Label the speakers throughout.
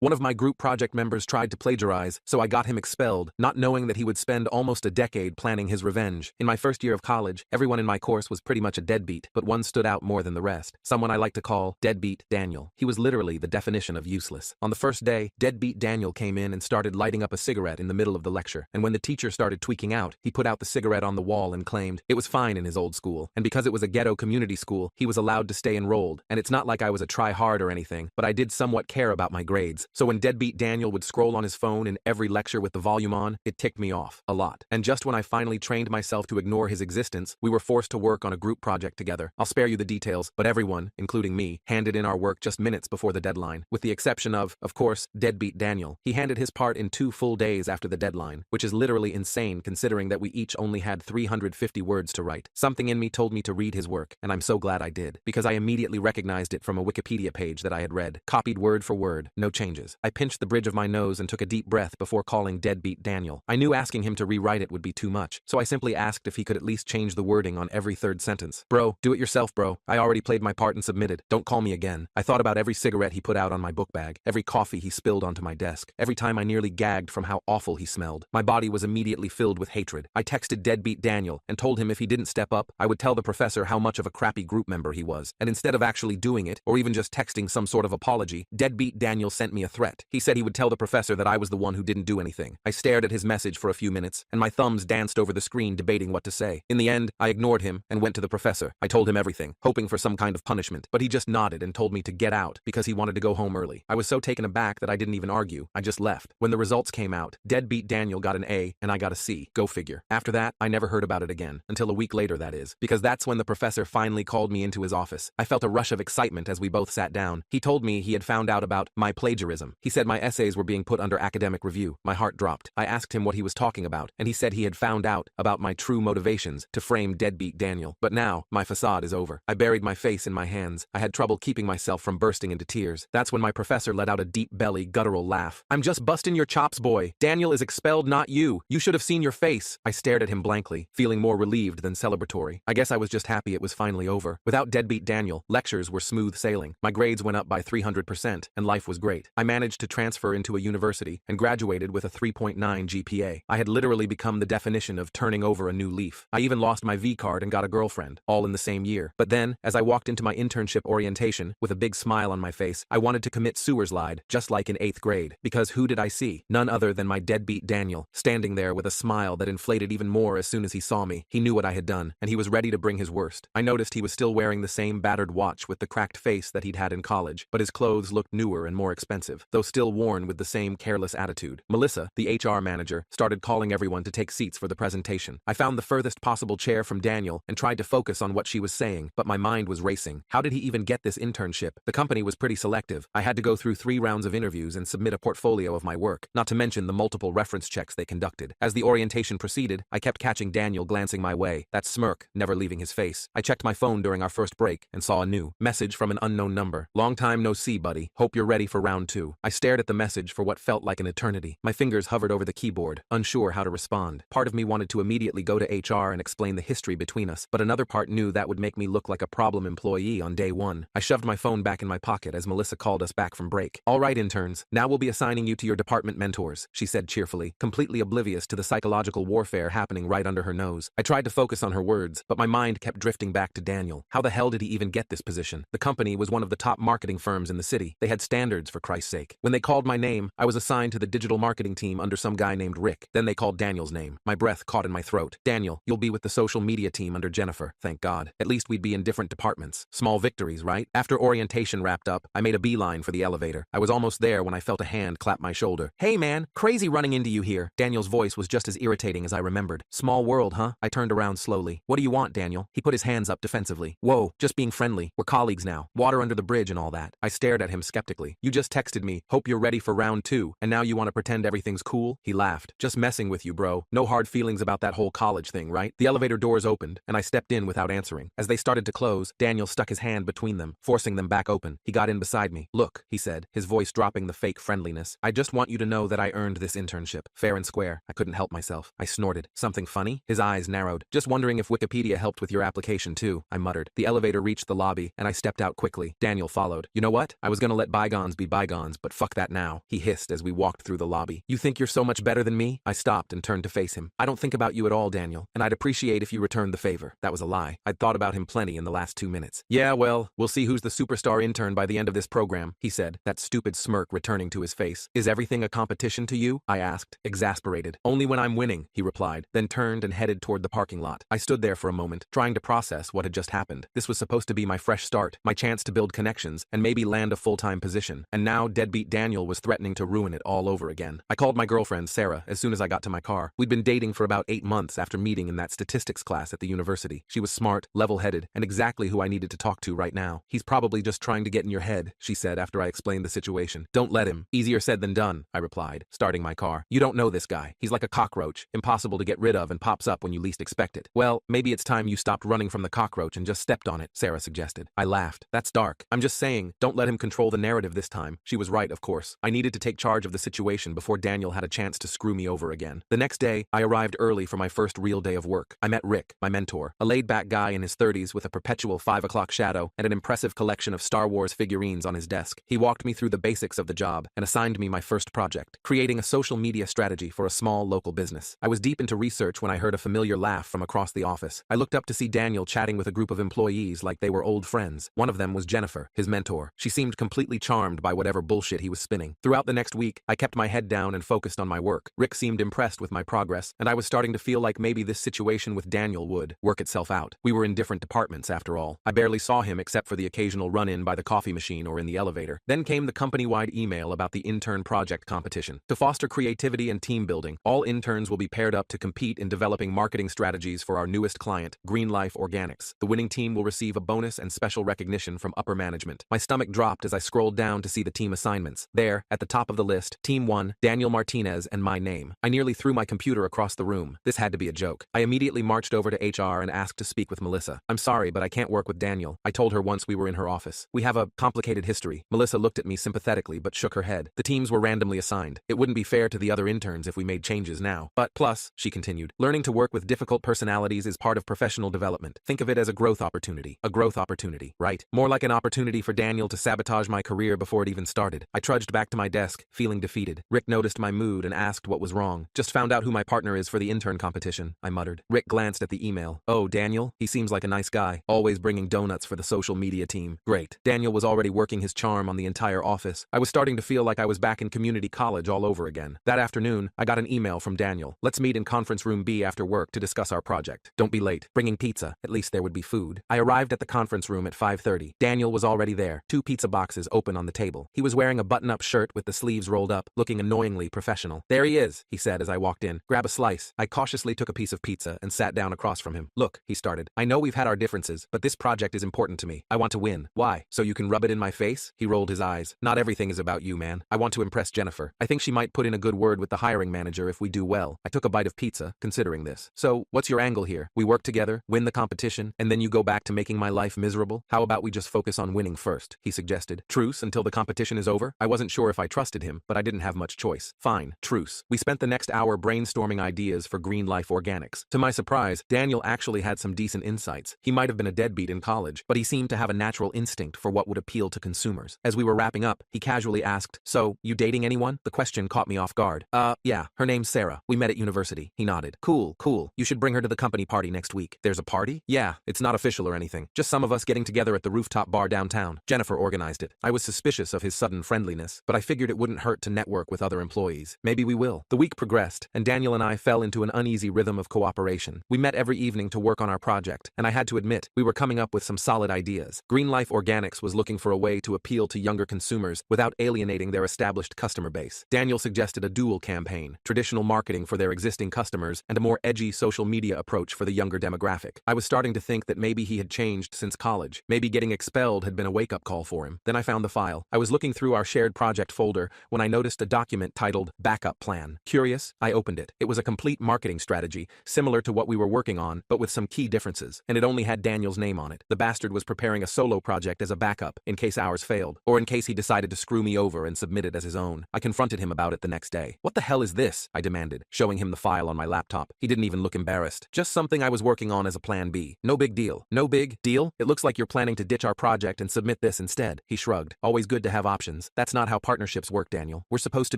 Speaker 1: One of my group project members tried to plagiarize, so I got him expelled, not knowing that he would spend almost a decade planning his revenge. In my first year of college, everyone in my course was pretty much a deadbeat, but one stood out more than the rest. Someone I like to call Deadbeat Daniel. He was literally the definition of useless. On the first day, Deadbeat Daniel came in and started lighting up a cigarette in the middle of the lecture, and when the teacher started tweaking out, he put out the cigarette on the wall and claimed it was fine in his old school, and because it was a ghetto community school, he was allowed to stay enrolled. And it's not like I was a try-hard or anything, but I did somewhat care about my grades. So when Deadbeat Daniel would scroll on his phone in every lecture with the volume on, it ticked me off a lot. And just when I finally trained myself to ignore his existence, we were forced to work on a group project together. I'll spare you the details, but everyone, including me, handed in our work just minutes before the deadline, with the exception of course, Deadbeat Daniel. He handed his part in 2 full days after the deadline, which is literally insane considering that we each only had 350 words to write. Something in me told me to read his work, and I'm so glad I did, because I immediately recognized it from a Wikipedia page that I had read, copied word for word, no changes. I pinched the bridge of my nose and took a deep breath before calling Deadbeat Daniel. I knew asking him to rewrite it would be too much, so I simply asked if he could at least change the wording on every third sentence. Bro, do it yourself, bro. I already played my part and submitted. Don't call me again. I thought about every cigarette he put out on my book bag, every coffee he spilled onto my desk, every time I nearly gagged from how awful he smelled. My body was immediately filled with hatred. I texted Deadbeat Daniel and told him if he didn't step up, I would tell the professor how much of a crappy group member he was. And instead of actually doing it, or even just texting some sort of apology, Deadbeat Daniel sent me a threat. He said he would tell the professor that I was the one who didn't do anything. I stared at his message for a few minutes, and my thumbs danced over the screen debating what to say. In the end, I ignored him and went to the professor. I told him everything, hoping for some kind of punishment, but he just nodded and told me to get out because he wanted to go home early. I was so taken aback that I didn't even argue. I just left. When the results came out, Deadbeat Daniel got an A and I got a C. Go figure. After that, I never heard about it again, until a week later, that is, because that's when the professor finally called me into his office. I felt a rush of excitement as we both sat down. He told me he had found out about my plagiarism. He said my essays were being put under academic review. My heart dropped. I asked him what he was talking about, and he said he had found out about my true motivations to frame Deadbeat Daniel. But now, my facade is over. I buried my face in my hands. I had trouble keeping myself from bursting into tears. That's when my professor let out a deep belly, guttural laugh. I'm just busting your chops, boy. Daniel is expelled, not you. You should have seen your face. I stared at him blankly, feeling more relieved than celebratory. I guess I was just happy it was finally over. Without Deadbeat Daniel, lectures were smooth sailing. My grades went up by 300%, and life was great. I managed to transfer into a university and graduated with a 3.9 GPA. I had literally become the definition of turning over a new leaf. I even lost my V card and got a girlfriend, all in the same year. But then, as I walked into my internship orientation, with a big smile on my face, I wanted to commit suicide, just like in 8th grade. Because who did I see? None other than my Deadbeat Daniel, standing there with a smile that inflated even more as soon as he saw me. He knew what I had done, and he was ready to bring his worst. I noticed he was still wearing the same battered watch with the cracked face that he'd had in college, but his clothes looked newer and more expensive, though still worn with the same careless attitude. Melissa, the HR manager, started calling everyone to take seats for the presentation. I found the furthest possible chair from Daniel and tried to focus on what she was saying, but my mind was racing. How did he even get this internship? The company was pretty selective. I had to go through 3 rounds of interviews and submit a portfolio of my work, not to mention the multiple reference checks they conducted. As the orientation proceeded, I kept catching Daniel glancing my way, that smirk never leaving his face. I checked my phone during our first break and saw a new message from an unknown number. Long time no see, buddy. Hope you're ready for round 2. I stared at the message for what felt like an eternity. My fingers hovered over the keyboard, unsure how to respond. Part of me wanted to immediately go to HR and explain the history between us, but another part knew that would make me look like a problem employee on day 1. I shoved my phone back in my pocket as Melissa called us back from break. All right, interns, now we'll be assigning you to your department mentors, she said cheerfully, completely oblivious to the psychological warfare happening right under her nose. I tried to focus on her words, but my mind kept drifting back to Daniel. How the hell did he even get this position? The company was one of the top marketing firms in the city. They had standards, for Christ's sake. When they called my name, I was assigned to the digital marketing team under some guy named Rick. Then they called Daniel's name. My breath caught in my throat. Daniel, you'll be with the social media team under Jennifer. Thank God. At least we'd be in different departments. Small victories, right? After orientation wrapped up, I made a beeline for the elevator. I was almost there when I felt a hand clap my shoulder. Hey man, crazy running into you here. Daniel's voice was just as irritating as I remembered. Small world, huh? I turned around slowly. What do you want, Daniel? He put his hands up defensively. Whoa, just being friendly. We're colleagues now. Water under the bridge and all that. I stared at him skeptically. You just texted me, hope you're ready for round 2, and now you want to pretend everything's cool? He laughed. Just messing with you, bro. No hard feelings about that whole college thing, right? The elevator doors opened, and I stepped in without answering. As they started to close, Daniel stuck his hand between them, forcing them back open. He got in beside me. Look, he said, his voice dropping the fake friendliness. I just want you to know that I earned this internship. Fair and square. I couldn't help myself. I snorted. Something funny? His eyes narrowed. Just wondering if Wikipedia helped with your application too, I muttered. The elevator reached the lobby, and I stepped out quickly. Daniel followed. You know what? I was gonna let bygones be bygones. morons, but fuck that now, he hissed as we walked through the lobby. You think you're so much better than me? I stopped and turned to face him. I don't think about you at all, Daniel, and I'd appreciate if you returned the favor. That was a lie. I'd thought about him plenty in the last 2 minutes. Yeah, well, we'll see who's the superstar intern by the end of this program, he said, that stupid smirk returning to his face. Is everything a competition to you? I asked, exasperated. Only when I'm winning, he replied, then turned and headed toward the parking lot. I stood there for a moment, trying to process what had just happened. This was supposed to be my fresh start, my chance to build connections, and maybe land a full-time position. And now deadbeat Daniel was threatening to ruin it all over again. I called my girlfriend, Sarah, as soon as I got to my car. We'd been dating for about 8 months after meeting in that statistics class at the university. She was smart, level-headed, and exactly who I needed to talk to right now. He's probably just trying to get in your head, she said after I explained the situation. Don't let him. Easier said than done, I replied, starting my car. You don't know this guy. He's like a cockroach, impossible to get rid of and pops up when you least expect it. Well, maybe it's time you stopped running from the cockroach and just stepped on it, Sarah suggested. I laughed. That's dark. I'm just saying, don't let him control the narrative this time. She was right, of course. I needed to take charge of the situation before Daniel had a chance to screw me over again. The next day, I arrived early for my first real day of work. I met Rick, my mentor, a laid-back guy in his 30s with a perpetual 5 o'clock shadow and an impressive collection of Star Wars figurines on his desk. He walked me through the basics of the job and assigned me my first project, creating a social media strategy for a small local business. I was deep into research when I heard a familiar laugh from across the office. I looked up to see Daniel chatting with a group of employees like they were old friends. One of them was Jennifer, his mentor. She seemed completely charmed by whatever bullshit he was spinning. Throughout the next week, I kept my head down and focused on my work. Rick seemed impressed with my progress, and I was starting to feel like maybe this situation with Daniel would work itself out. We were in different departments after all. I barely saw him except for the occasional run-in by the coffee machine or in the elevator. Then came the company-wide email about the intern project competition. To foster creativity and team building, all interns will be paired up to compete in developing marketing strategies for our newest client, Green Life Organics. The winning team will receive a bonus and special recognition from upper management. My stomach dropped as I scrolled down to see the team assignments. There, at the top of the list, Team 1, Daniel Martinez, and my name. I nearly threw my computer across the room. This had to be a joke. I immediately marched over to HR and asked to speak with Melissa. I'm sorry, but I can't work with Daniel, I told her once we were in her office. We have a complicated history. Melissa looked at me sympathetically but shook her head. The teams were randomly assigned. It wouldn't be fair to the other interns if we made changes now. But plus, she continued, learning to work with difficult personalities is part of professional development. Think of it as a growth opportunity. A growth opportunity, right? More like an opportunity for Daniel to sabotage my career before it even started. I trudged back to my desk, feeling defeated. Rick noticed my mood and asked what was wrong. Just found out who my partner is for the intern competition, I muttered. Rick glanced at the email. Oh, Daniel? He seems like a nice guy, always bringing donuts for the social media team. Great. Daniel was already working his charm on the entire office. I was starting to feel like I was back in community college all over again. That afternoon, I got an email from Daniel. Let's meet in conference room B after work to discuss our project. Don't be late. Bringing pizza. At least there would be food. I arrived at the conference room at 5:30. Daniel was already there, 2 pizza boxes open on the table. He was wearing a button-up shirt with the sleeves rolled up, looking annoyingly professional. There he is, he said as I walked in. Grab a slice. I cautiously took a piece of pizza and sat down across from him. Look, he started. I know we've had our differences, but this project is important to me. I want to win. Why? So you can rub it in my face? He rolled his eyes. Not everything is about you, man. I want to impress Jennifer. I think she might put in a good word with the hiring manager if we do well. I took a bite of pizza, considering this. So, what's your angle here? We work together, win the competition, and then you go back to making my life miserable? How about we just focus on winning first? He suggested. Truce until the competition is over? I wasn't sure if I trusted him, but I didn't have much choice. Fine, truce. We spent the next hour brainstorming ideas for Green Life Organics. To my surprise, Daniel actually had some decent insights. He might have been a deadbeat in college, but he seemed to have a natural instinct for what would appeal to consumers. As we were wrapping up, he casually asked, so, you dating anyone? The question caught me off guard. Yeah, her name's Sarah. We met at university. He nodded. Cool. You should bring her to the company party next week. There's a party? Yeah, it's not official or anything. Just some of us getting together at the rooftop bar downtown. Jennifer organized it. I was suspicious of his sudden friendliness, but I figured it wouldn't hurt to network with other employees. Maybe we will. The week progressed, and Daniel and I fell into an uneasy rhythm of cooperation. We met every evening to work on our project, and I had to admit, we were coming up with some solid ideas. Green Life Organics was looking for a way to appeal to younger consumers without alienating their established customer base. Daniel suggested a dual campaign, traditional marketing for their existing customers and a more edgy social media approach for the younger demographic. I was starting to think that maybe he had changed since college. Maybe getting expelled had been a wake-up call for him. Then I found the file. I was looking through our shared project folder when I noticed a document titled Backup Plan. Curious, I opened it. It was a complete marketing strategy, similar to what we were working on, but with some key differences, and it only had Daniel's name on it. The bastard was preparing a solo project as a backup, in case ours failed, or in case he decided to screw me over and submit it as his own. I confronted him about it the next day. What the hell is this? I demanded, showing him the file on my laptop. He didn't even look embarrassed. Just something I was working on as a plan B. No big deal. No big deal? It looks like you're planning to ditch our project and submit this instead. He shrugged. Always good to have options. friends. That's not how partnerships work, Daniel. We're supposed to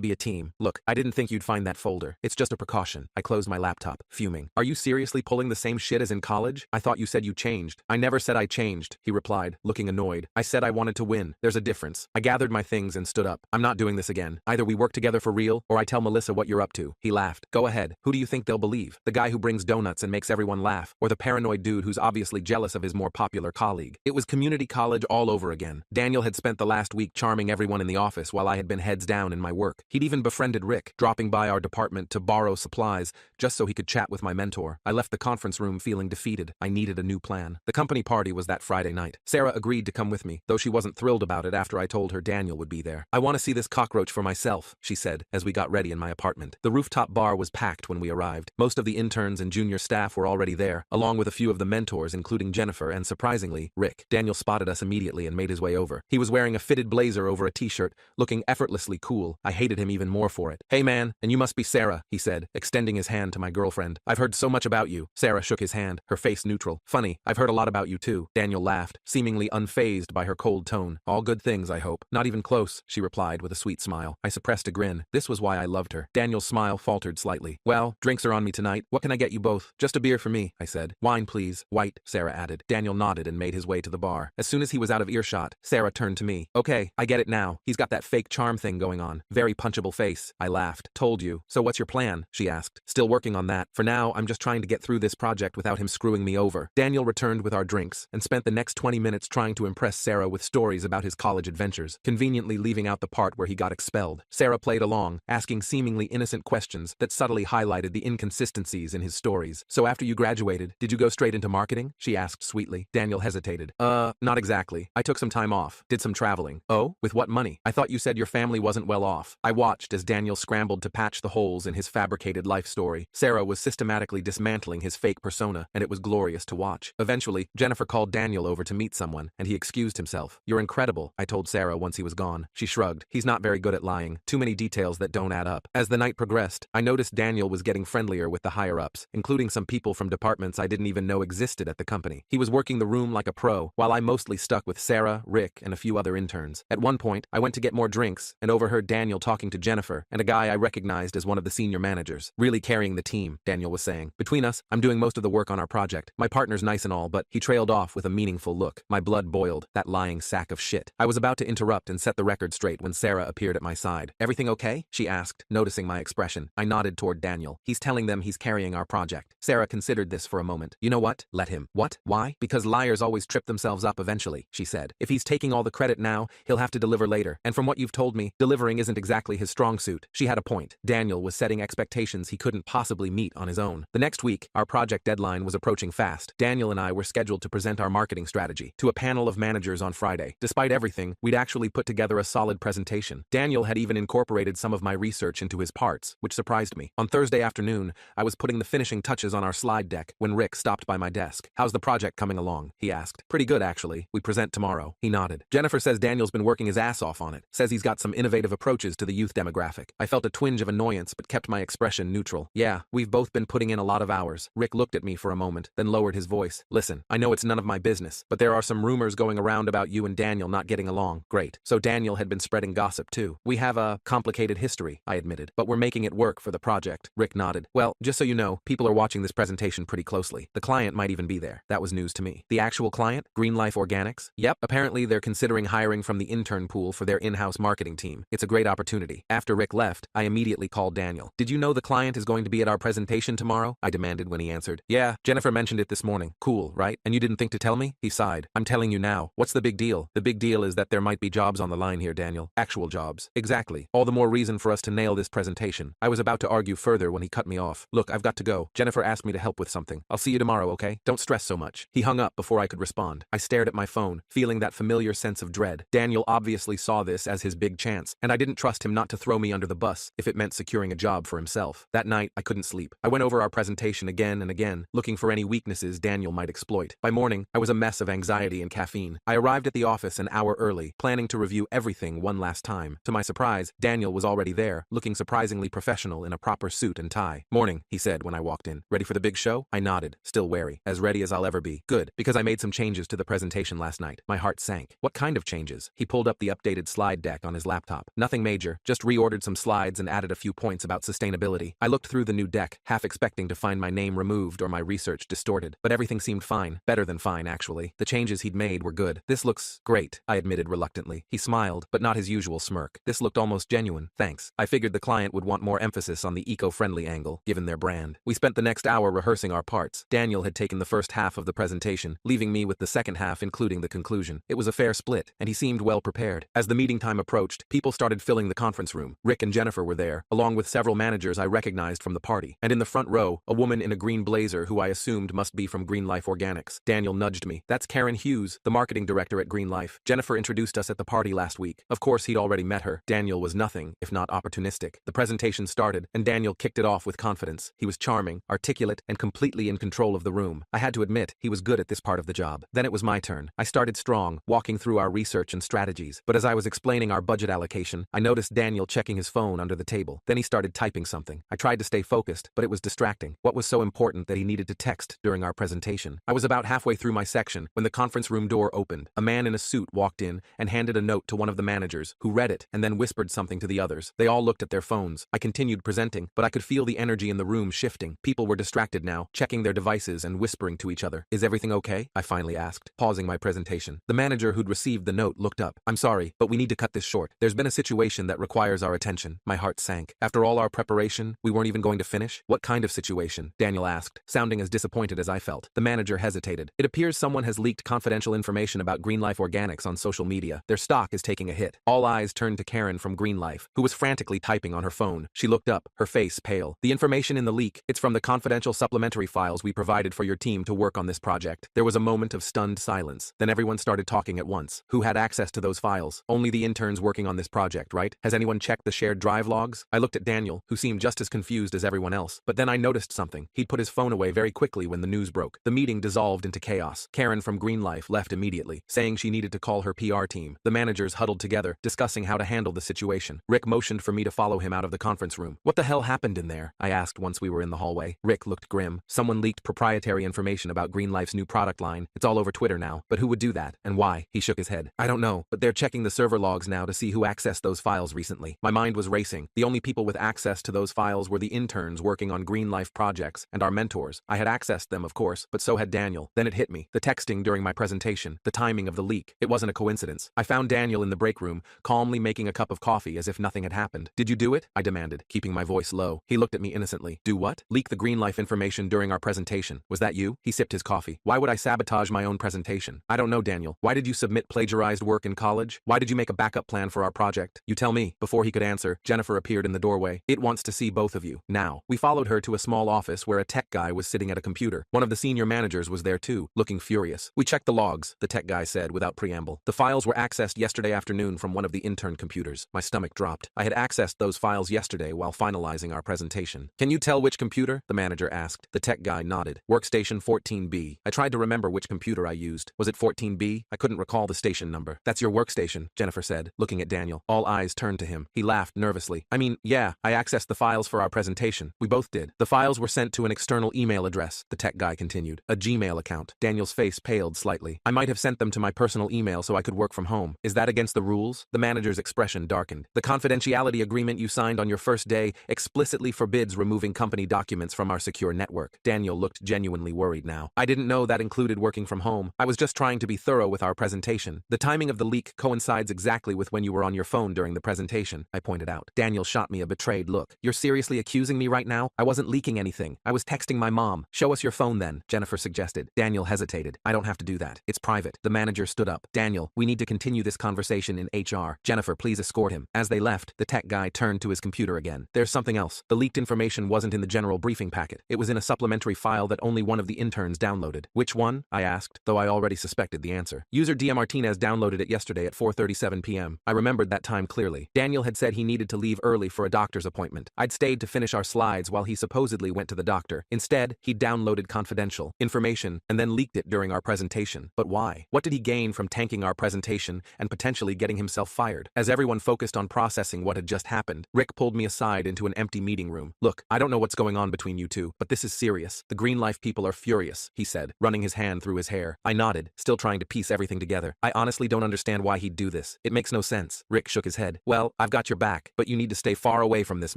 Speaker 1: be a team. Look, I didn't think you'd find that folder. It's just a precaution. I closed my laptop, fuming. Are you seriously pulling the same shit as in college? I thought you said you changed. I never said I changed, he replied, looking annoyed. I said I wanted to win. There's a difference. I gathered my things and stood up. I'm not doing this again. Either we work together for real, or I tell Melissa what you're up to. He laughed. Go ahead. Who do you think they'll believe? The guy who brings donuts and makes everyone laugh, or the paranoid dude who's obviously jealous of his more popular colleague? It was community college all over again. Daniel had spent the last week charming everyone in the office while I had been heads down in my work. He'd even befriended Rick, dropping by our department to borrow supplies just so he could chat with my mentor. I left the conference room feeling defeated. I needed a new plan. The company party was that Friday night. Sarah agreed to come with me, though she wasn't thrilled about it after I told her Daniel would be there. I want to see this cockroach for myself, she said, as we got ready in my apartment. The rooftop bar was packed when we arrived. Most of the interns and junior staff were already there, along with a few of the mentors, including Jennifer and, surprisingly, Rick. Daniel spotted us immediately and made his way over. He was wearing a fitted blazer over a t-shirt, looking effortlessly cool. I hated him even more for it. Hey man, and you must be Sarah, he said, extending his hand to my girlfriend. I've heard so much about you. Sarah shook his hand, her face neutral. Funny, I've heard a lot about you too. Daniel laughed, seemingly unfazed by her cold tone. All good things, I hope. Not even close, she replied with a sweet smile. I suppressed a grin. This was why I loved her. Daniel's smile faltered slightly. Well, drinks are on me tonight. What can I get you both? Just a beer for me, I said. Wine, please. White, Sarah added. Daniel nodded and made his way to the bar. As soon as he was out of earshot, Sarah turned to me. Okay, I get it now. He's got that fake charm thing going on. Very punchable face. I laughed. Told you. So what's your plan? She asked. Still working on that. For now, I'm just trying to get through this project without him screwing me over. Daniel returned with our drinks and spent the next 20 minutes trying to impress Sarah with stories about his college adventures, conveniently leaving out the part where he got expelled. Sarah played along, asking seemingly innocent questions that subtly highlighted the inconsistencies in his stories. So after you graduated, did you go straight into marketing? She asked sweetly. Daniel hesitated. Not exactly. I took some time off, did some traveling. Oh, with what money? I thought you said your family wasn't well off. I watched as Daniel scrambled to patch the holes in his fabricated life story. Sarah was systematically dismantling his fake persona, and it was glorious to watch. Eventually, Jennifer called Daniel over to meet someone, and he excused himself. You're incredible, I told Sarah once he was gone. She shrugged. He's not very good at lying. Too many details that don't add up. As the night progressed, I noticed Daniel was getting friendlier with the higher-ups, including some people from departments I didn't even know existed at the company. He was working the room like a pro, while I mostly stuck with Sarah, Rick, and a few other interns. At one point, I went to get more drinks and overheard Daniel talking to Jennifer and a guy I recognized as one of the senior managers. Really carrying the team, Daniel was saying. Between us, I'm doing most of the work on our project. My partner's nice and all, but he trailed off with a meaningful look. My blood boiled. That lying sack of shit. I was about to interrupt and set the record straight when Sarah appeared at my side. Everything okay? She asked, noticing my expression. I nodded toward Daniel. He's telling them he's carrying our project. Sarah considered this for a moment. You know what? Let him. What? Why? Because liars always trip themselves up eventually, she said. If he's taking all the credit now, he'll have to deliver later. And from what you've told me, delivering isn't exactly his strong suit. She had a point. Daniel was setting expectations he couldn't possibly meet on his own. The next week, our project deadline was approaching fast. Daniel and I were scheduled to present our marketing strategy to a panel of managers on Friday. Despite everything, we'd actually put together a solid presentation. Daniel had even incorporated some of my research into his parts, which surprised me. On Thursday afternoon, I was putting the finishing touches on our slide deck when Rick stopped by my desk. How's the project coming along? He asked. Pretty good, actually. We present tomorrow. He nodded. Jennifer says Daniel's been working his ass off on it. Says he's got some innovative approaches to the youth demographic. I felt a twinge of annoyance but kept my expression neutral. Yeah, we've both been putting in a lot of hours. Rick looked at me for a moment, then lowered his voice. Listen, I know it's none of my business, but there are some rumors going around about you and Daniel not getting along. Great. So Daniel had been spreading gossip too. We have a complicated history, I admitted, but we're making it work for the project. Rick nodded. Well, just so you know, people are watching this presentation pretty closely. The client might even be there. That was news to me. The actual client? Green Life Organics? Yep. Apparently they're considering hiring from the intern pool for their in-house marketing team. It's a great opportunity. After Rick left, I immediately called Daniel. Did you know the client is going to be at our presentation tomorrow? I demanded when he answered. Yeah, Jennifer mentioned it this morning. Cool, right? And you didn't think to tell me? He sighed. I'm telling you now. What's the big deal? The big deal is that there might be jobs on the line here, Daniel. Actual jobs. Exactly. All the more reason for us to nail this presentation. I was about to argue further when he cut me off. Look, I've got to go. Jennifer asked me to help with something. I'll see you tomorrow, okay? Don't stress so much. He hung up before I could respond. I stared at my phone, feeling that familiar sense of dread. Daniel obviously saw this as his big chance, and I didn't trust him not to throw me under the bus if it meant securing a job for himself. That night, I couldn't sleep. I went over our presentation again and again, looking for any weaknesses Daniel might exploit. By morning, I was a mess of anxiety and caffeine. I arrived at the office an hour early, planning to review everything one last time. To my surprise, Daniel was already there, looking surprisingly professional in a proper suit and tie. Morning, he said when I walked in. Ready for the big show? I nodded, still wary. As ready as I'll ever be. Good, because I made some changes to the presentation last night. My heart sank. What kind of changes? He pulled up the updated updated slide deck on his laptop. Nothing major, just reordered some slides and added a few points about sustainability. I looked through the new deck, half expecting to find my name removed or my research distorted, but everything seemed fine, better than fine actually. The changes he'd made were good. This looks great, I admitted reluctantly. He smiled, but not his usual smirk. This looked almost genuine, thanks. I figured the client would want more emphasis on the eco-friendly angle, given their brand. We spent the next hour rehearsing our parts. Daniel had taken the first half of the presentation, leaving me with the second half including the conclusion. It was a fair split, and he seemed well prepared. As the meeting time approached, people started filling the conference room. Rick and Jennifer were there, along with several managers I recognized from the party. And in the front row, a woman in a green blazer who I assumed must be from Green Life Organics. Daniel nudged me. That's Karen Hughes, the marketing director at Green Life. Jennifer introduced us at the party last week. Of course, he'd already met her. Daniel was nothing, if not opportunistic. The presentation started, and Daniel kicked it off with confidence. He was charming, articulate, and completely in control of the room. I had to admit, he was good at this part of the job. Then it was my turn. I started strong, walking through our research and strategies. But as I was explaining our budget allocation, I noticed Daniel checking his phone under the table. Then he started typing something. I tried to stay focused, but it was distracting. What was so important that he needed to text during our presentation? I was about halfway through my section when the conference room door opened. A man in a suit walked in and handed a note to one of the managers, who read it and then whispered something to the others. They all looked at their phones. I continued presenting, but I could feel the energy in the room shifting. People were distracted now, checking their devices and whispering to each other. Is everything okay? I finally asked, pausing my presentation. The manager who'd received the note looked up. I'm sorry, but we need to cut this short. There's been a situation that requires our attention. My heart sank. After all our preparation, we weren't even going to finish? What kind of situation? Daniel asked, sounding as disappointed as I felt. The manager hesitated. It appears someone has leaked confidential information about Green Life Organics on social media. Their stock is taking a hit. All eyes turned to Karen from Green Life, who was frantically typing on her phone. She looked up, her face pale. The information in the leak, it's from the confidential supplementary files we provided for your team to work on this project. There was a moment of stunned silence. Then everyone started talking at once. Who had access to those files? Only the interns working on this project, right? Has anyone checked the shared drive logs? I looked at Daniel, who seemed just as confused as everyone else. But then I noticed something. He'd put his phone away very quickly when the news broke. The meeting dissolved into chaos. Karen from Green Life left immediately, saying she needed to call her PR team. The managers huddled together, discussing how to handle the situation. Rick motioned for me to follow him out of the conference room. What the hell happened in there? I asked once we were in the hallway. Rick looked grim. Someone leaked proprietary information about Green Life's new product line. It's all over Twitter now. But who would do that? And why? He shook his head. I don't know, but they're checking the server logs now to see who accessed those files recently. My mind was racing. The only people with access to those files were the interns working on Green Life projects and our mentors. I had accessed them, of course, but so had Daniel. Then it hit me. The texting during my presentation, the timing of the leak. It wasn't a coincidence. I found Daniel in the break room, calmly making a cup of coffee as if nothing had happened. Did you do it? I demanded, keeping my voice low. He looked at me innocently. Do what? Leak the Green Life information during our presentation. Was that you? He sipped his coffee. Why would I sabotage my own presentation? I don't know, Daniel. Why did you submit plagiarized work in college? Why did you make a backup plan for our project? You tell me. Before he could answer, Jennifer appeared in the doorway. It wants to see both of you. Now. We followed her to a small office where a tech guy was sitting at a computer. One of the senior managers was there too, looking furious. We checked the logs, the tech guy said without preamble. The files were accessed yesterday afternoon from one of the intern computers. My stomach dropped. I had accessed those files yesterday while finalizing our presentation. Can you tell which computer? The manager asked. The tech guy nodded. Workstation 14B. I tried to remember which computer I used. Was it 14B? I couldn't recall the station number. That's your workstation, Jennifer said, looking at Daniel. All eyes turned to him. He laughed nervously. I mean, yeah, I accessed the files for our presentation. We both did. The files were sent to an external email address, the tech guy continued. A Gmail account. Daniel's face paled slightly. I might have sent them to my personal email so I could work from home. Is that against the rules? The manager's expression darkened. The confidentiality agreement you signed on your first day explicitly forbids removing company documents from our secure network. Daniel looked genuinely worried now. I didn't know that included working from home. I was just trying to be thorough with our presentation. The timing of the leak coincides exactly with when you were on your phone during the presentation, I pointed out. Daniel shot me a betrayed look. You're seriously accusing me right now? I wasn't leaking anything. I was texting my mom. Show us your phone then, Jennifer suggested. Daniel hesitated. I don't have to do that. It's private. The manager stood up. Daniel, we need to continue this conversation in HR. Jennifer, please escort him. As they left, the tech guy turned to his computer again. There's something else. The leaked information wasn't in the general briefing packet. It was in a supplementary file that only one of the interns downloaded. Which one? I asked, though I already suspected the answer. User Dia Martinez downloaded it yesterday at 4:37 p.m. I remembered that time clearly. Daniel had said he needed to leave early for a doctor's appointment. I'd stayed to finish our slides while he supposedly went to the doctor. Instead, he downloaded confidential information and then leaked it during our presentation. But why? What did he gain from tanking our presentation and potentially getting himself fired? As everyone focused on processing what had just happened, Rick pulled me aside into an empty meeting room. Look, I don't know what's going on between you two, but this is serious. The Green Life people are furious, he said, running his hand through his hair. I nodded, still trying to piece everything together. I honestly don't understand why he'd do this? It makes no sense. Rick shook his head. Well, I've got your back, but you need to stay far away from this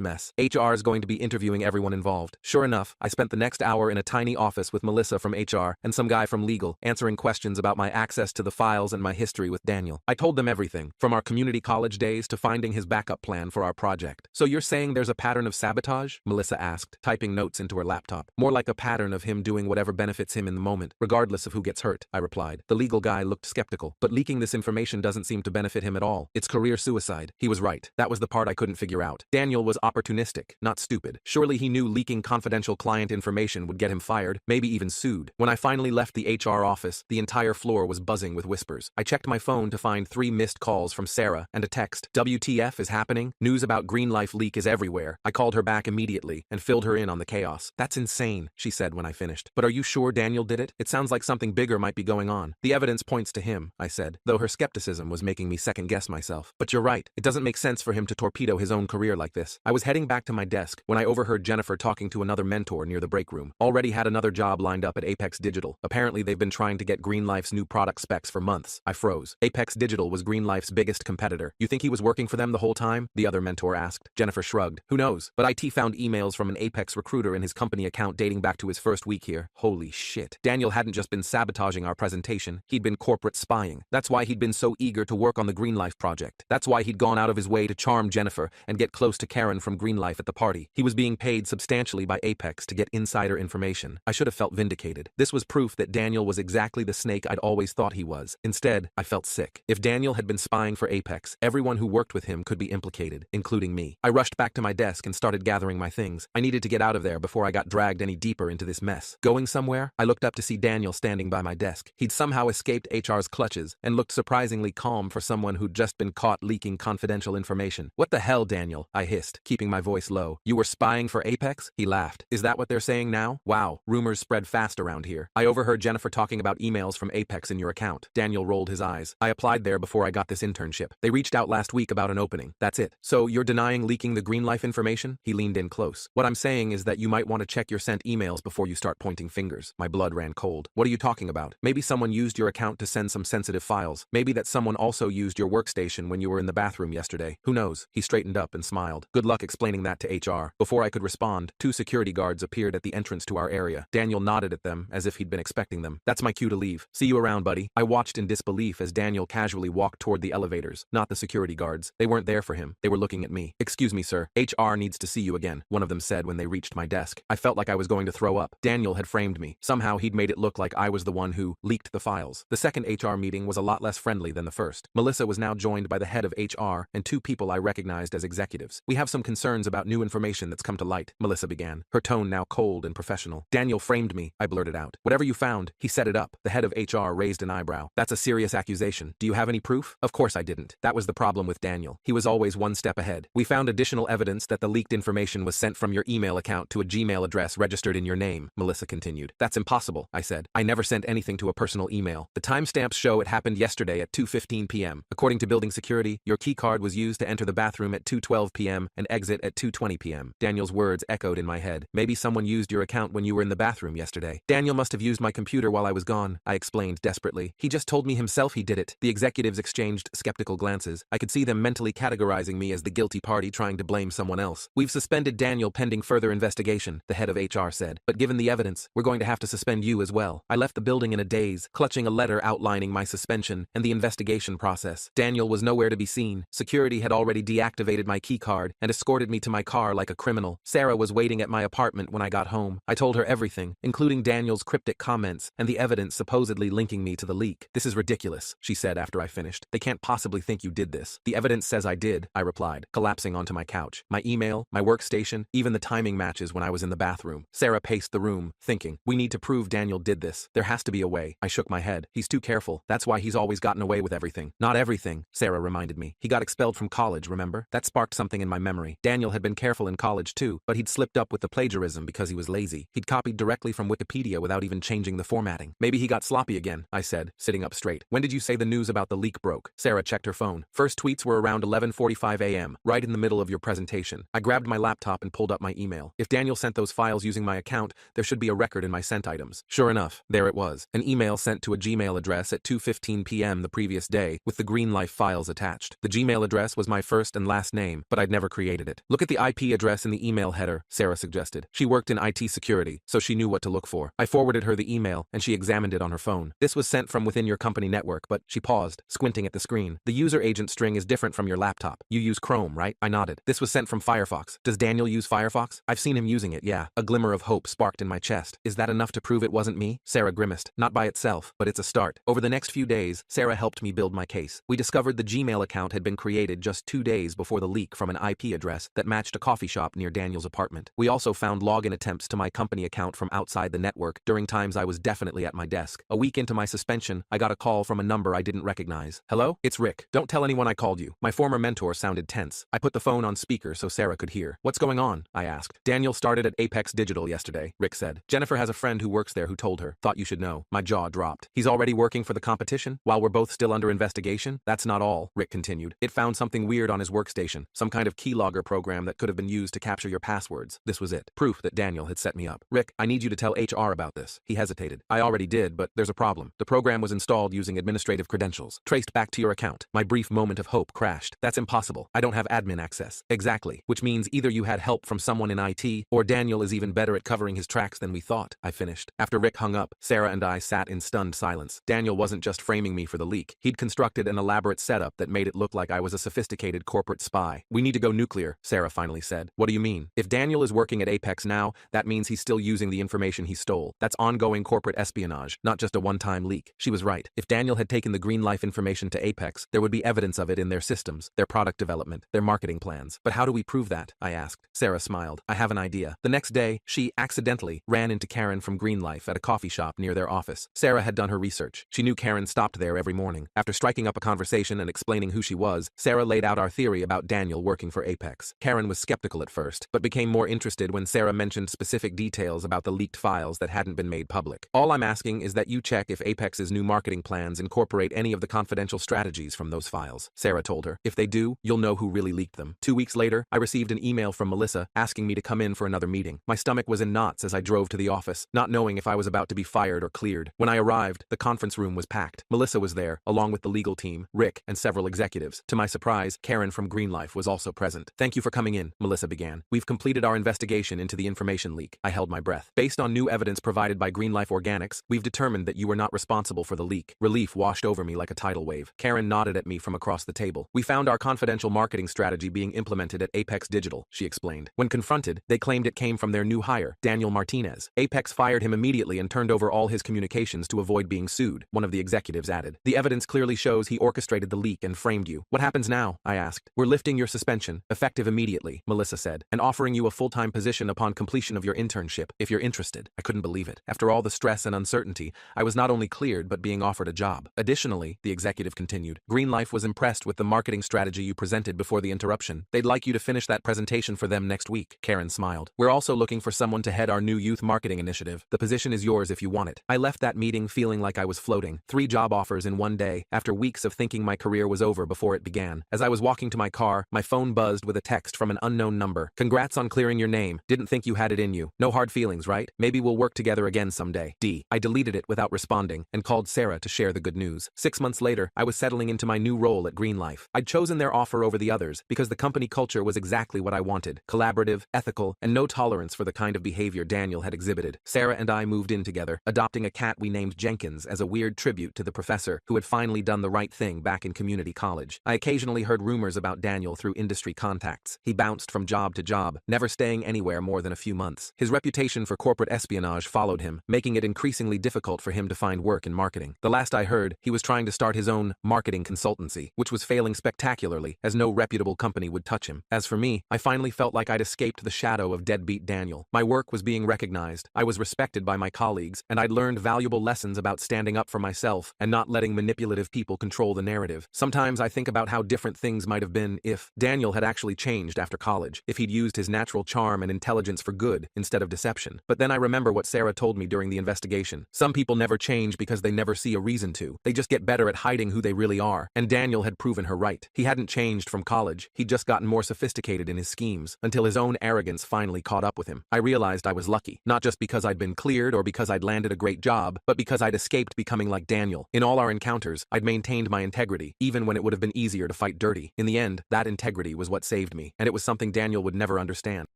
Speaker 1: mess. HR is going to be interviewing everyone involved. Sure enough, I spent the next hour in a tiny office with Melissa from HR and some guy from legal, answering questions about my access to the files and my history with Daniel. I told them everything, from our community college days to finding his backup plan for our project. So you're saying there's a pattern of sabotage? Melissa asked, typing notes into her laptop. More like a pattern of him doing whatever benefits him in the moment, regardless of who gets hurt, I replied. The legal guy looked skeptical, but leaking this information doesn't seem to benefit him at all. It's career suicide. He was right. That was the part I couldn't figure out. Daniel was opportunistic, not stupid. Surely he knew leaking confidential client information would get him fired, maybe even sued. When I finally left the HR office, the entire floor was buzzing with whispers. I checked my phone to find 3 missed calls from Sarah and a text. WTF is happening? News about Green Life leak is everywhere. I called her back immediately and filled her in on the chaos. That's insane, she said when I finished. But are you sure Daniel did it? It sounds like something bigger might be going on. The evidence points to him, I said, though her skepticism was making me second-guess myself. But you're right. It doesn't make sense for him to torpedo his own career like this. I was heading back to my desk when I overheard Jennifer talking to another mentor near the break room. Already had another job lined up at Apex Digital. Apparently they've been trying to get Green Life's new product specs for months. I froze. Apex Digital was Green Life's biggest competitor. You think he was working for them the whole time? The other mentor asked. Jennifer shrugged. Who knows? But IT found emails from an Apex recruiter in his company account dating back to his first week here. Holy shit. Daniel hadn't just been sabotaging our presentation. He'd been corporate spying. That's why he'd been so eager to work on the Green Life project. That's why he'd gone out of his way to charm Jennifer and get close to Karen from Green Life at the party. He was being paid substantially by Apex to get insider information. I should have felt vindicated. This was proof that Daniel was exactly the snake I'd always thought he was. Instead, I felt sick. If Daniel had been spying for Apex, everyone who worked with him could be implicated, including me. I rushed back to my desk and started gathering my things. I needed to get out of there before I got dragged any deeper into this mess. Going somewhere? I looked up to see Daniel standing by my desk. He'd somehow escaped HR's clutches and looked surprisingly calm for someone who'd just been caught leaking confidential information. What the hell, Daniel? I hissed, keeping my voice low. You were spying for Apex? He laughed. Is that what they're saying now? Wow, rumors spread fast around here. I overheard Jennifer talking about emails from Apex in your account. Daniel rolled his eyes. I applied there before I got this internship. They reached out last week about an opening. That's it. So you're denying leaking the Green Life information? He leaned in close. What I'm saying is that you might want to check your sent emails before you start pointing fingers. My blood ran cold. What are you talking about? Maybe someone used your account to send some sensitive files. Maybe that someone also used your workstation when you were in the bathroom yesterday. Who knows? He straightened up and smiled. Good luck explaining that to HR. Before I could respond, 2 security guards appeared at the entrance to our area. Daniel nodded at them as if he'd been expecting them. That's my cue to leave. See you around, buddy. I watched in disbelief as Daniel casually walked toward the elevators. Not the security guards. They weren't there for him. They were looking at me. Excuse me, sir. HR needs to see you again, one of them said when they reached my desk. I felt like I was going to throw up. Daniel had framed me. Somehow he'd made it look like I was the one who leaked the files. The second HR meeting was a lot less friendly than the first. Melissa was now joined by the head of HR and 2 people I recognized as executives. We have some concerns about new information that's come to light, Melissa began, her tone now cold and professional. Daniel framed me, I blurted out. Whatever you found, he set it up. The head of HR raised an eyebrow. That's a serious accusation. Do you have any proof? Of course I didn't. That was the problem with Daniel. He was always one step ahead. We found additional evidence that the leaked information was sent from your email account to a Gmail address registered in your name, Melissa continued. That's impossible, I said. I never sent anything to a personal email. The timestamps show it happened yesterday at 2:15 p.m. According to building security, your keycard was used to enter the bathroom at 2:12 p.m. and exit at 2:20 p.m. Daniel's words echoed in my head. Maybe someone used your account when you were in the bathroom yesterday. Daniel must have used my computer while I was gone, I explained desperately. He just told me himself he did it. The executives exchanged skeptical glances. I could see them mentally categorizing me as the guilty party trying to blame someone else. We've suspended Daniel pending further investigation, the head of HR said. But given the evidence, we're going to have to suspend you as well. I left the building in a daze, clutching a letter outlining my suspension and the investigation process. Daniel was nowhere to be seen. Security had already deactivated my keycard and escorted me to my car like a criminal. Sarah was waiting at my apartment when I got home. I told her everything, including Daniel's cryptic comments and the evidence supposedly linking me to the leak. This is ridiculous, she said after I finished. They can't possibly think you did this. The evidence says I did, I replied, collapsing onto my couch. My email, my workstation, even the timing matches when I was in the bathroom. Sarah paced the room, thinking, we need to prove Daniel did this. There has to be a way. I shook my head. He's too careful. That's why he's always gotten away with everything. Not everything, Sarah reminded me. He got expelled from college, remember? That sparked something in my memory. Daniel had been careful in college too, but he'd slipped up with the plagiarism because he was lazy. He'd copied directly from Wikipedia without even changing the formatting. Maybe he got sloppy again, I said, sitting up straight. When did you say the news about the leak broke? Sarah checked her phone. First tweets were around 11:45 a.m., right in the middle of your presentation. I grabbed my laptop and pulled up my email. If Daniel sent those files using my account, there should be a record in my sent items. Sure enough, there it was. An email sent to a Gmail address at 2:15 p.m. the previous day with the Green Life files attached. The Gmail address was my first and last name, but I'd never created it. Look at the IP address in the email header, Sarah suggested. She worked in IT security, so she knew what to look for. I forwarded her the email, and she examined it on her phone. This was sent from within your company network, but she paused, squinting at the screen. The user agent string is different from your laptop. You use Chrome, right? I nodded. This was sent from Firefox. Does Daniel use Firefox? I've seen him using it, yeah. A glimmer of hope sparked in my chest. Is that enough to prove it wasn't me? Sarah grimaced. Not by itself, but it's a start. Over the next few days, Sarah helped me build my case. We discovered the Gmail account had been created just 2 days before the leak from an IP address that matched a coffee shop near Daniel's apartment. We also found login attempts to my company account from outside the network during times I was definitely at my desk. A week into my suspension, I got a call from a number I didn't recognize. Hello? It's Rick. Don't tell anyone I called you. My former mentor sounded tense. I put the phone on speaker so Sarah could hear. What's going on? I asked. Daniel started at Apex Digital yesterday, Rick said. Jennifer has a friend who works there who told her. Thought you should know. My jaw dropped. He's already working for the competition? While we're both still under investigation? That's not all, Rick continued. It found something weird on his workstation. Some kind of keylogger program that could have been used to capture your passwords. This was it. Proof that Daniel had set me up. Rick, I need you to tell HR about this. He hesitated. I already did, but there's a problem. The program was installed using administrative credentials, traced back to your account. My brief moment of hope crashed. That's impossible. I don't have admin access. Exactly. Which means either you had help from someone in IT, or Daniel is even better at covering his tracks than we thought, I finished. After Rick hung up, Sarah and I sat in stunned silence. Daniel wasn't just framing me for the leak. He'd constructed an elaborate setup that made it look like I was a sophisticated corporate spy. We need to go nuclear, Sarah finally said. What do you mean? If Daniel is working at Apex now, that means he's still using the information he stole. That's ongoing corporate espionage, not just a one-time leak. She was right. If Daniel had taken the Green Life information to Apex, there would be evidence of it in their systems, their product development, their marketing plans. But how do we prove that? I asked. Sarah smiled. I have an idea. The next day, she accidentally ran into Karen from Green Life at a coffee shop near their office. Sarah had done her research. She knew Karen stopped there every morning. After striking up a conversation and explaining who she was, Sarah laid out our theory about Daniel working for Apex. Karen was skeptical at first, but became more interested when Sarah mentioned specific details about the leaked files that hadn't been made public. All I'm asking is that you check if Apex's new marketing plans incorporate any of the confidential strategies from those files, Sarah told her. If they do, you'll know who really leaked them. 2 weeks later, I received an email from Melissa asking me to come in for another meeting. My stomach was in knots as I drove to the office, not knowing if I was about to be fired or cleared. When I arrived, the conference room was packed. Melissa was there, along with the legal team, Rick, and several executives. To my surprise, Karen from Green Life was also present. Thank you for coming in, Melissa began. We've completed our investigation into the information leak. I held my breath. Based on new evidence provided by Green Life Organics, we've determined that you were not responsible for the leak. Relief washed over me like a tidal wave. Karen nodded at me from across the table. We found our confidential marketing strategy being implemented at Apex Digital, she explained. When confronted, they claimed it came from their new hire, Daniel Martinez. Apex fired him immediately and turned over all his communications to avoid being sued, one of the executives added. The evidence clearly shows he orchestrated the leak and framed you. What happens now? I asked. We're lifting your suspension, effective immediately, Melissa said, and offering you a full-time position upon completion of your internship, if you're interested. I couldn't believe it. After all the stress and uncertainty, I was not only cleared but being offered a job. Additionally, the executive continued, Green Life was impressed with the marketing strategy you presented before the interruption. They'd like you to finish that presentation for them next week. Karen smiled. We're also looking for someone to head our new youth marketing initiative. The position is yours if you want it. I left that meeting feeling like I was floating. 3 job offers in one day, after weeks of thinking my career was over before it began. As I was walking to my car, my phone buzzed with a text from an unknown number. Congrats on clearing your name. Didn't think you had it in you. No hard feelings, right? Maybe we'll work together again someday. D. I deleted it without responding and called Sarah to share the good news. 6 months later, I was settling into my new role at Green Life. I'd chosen their offer over the others because the company culture was exactly what I wanted. Collaborative, ethical, and no tolerance for the kind of behavior Daniel had exhibited. Sarah and I moved in together, adopting a cat we named Jenkins as a weird tribute to the professor who had finally done the right thing back in community college. I occasionally heard rumors about Daniel through industry contacts. He bounced from job to job, never staying anywhere more than a few months. His reputation for corporate espionage followed him, making it increasingly difficult for him to find work in marketing. The last I heard, he was trying to start his own marketing consultancy, which was failing spectacularly, as no reputable company would touch him. As for me, I finally felt like I'd escaped the shadow of deadbeat Daniel. My work was being recognized, I was respected by my colleagues, and I'd learned valuable lessons about standing up for myself and not letting manipulative people control the narrative. Sometimes I think about how different things might have been if Daniel had actually changed after college, if he'd used his natural charm and intelligence for good instead of deception. But then I remember what Sarah told me during the investigation. Some people never change because they never see a reason to. They just get better at hiding who they really are. And Daniel had proven her right. He hadn't changed from college. He'd just gotten more sophisticated in his schemes, until his own arrogance finally caught up with him. I realized I was lucky, not just because I'd been cleared or because I'd landed a great job, but because I'd escaped becoming like Daniel. In all our encounters, I'd maintained maintained my integrity, even when it would have been easier to fight dirty. In the end, that integrity was what saved me, and it was something Daniel would never understand.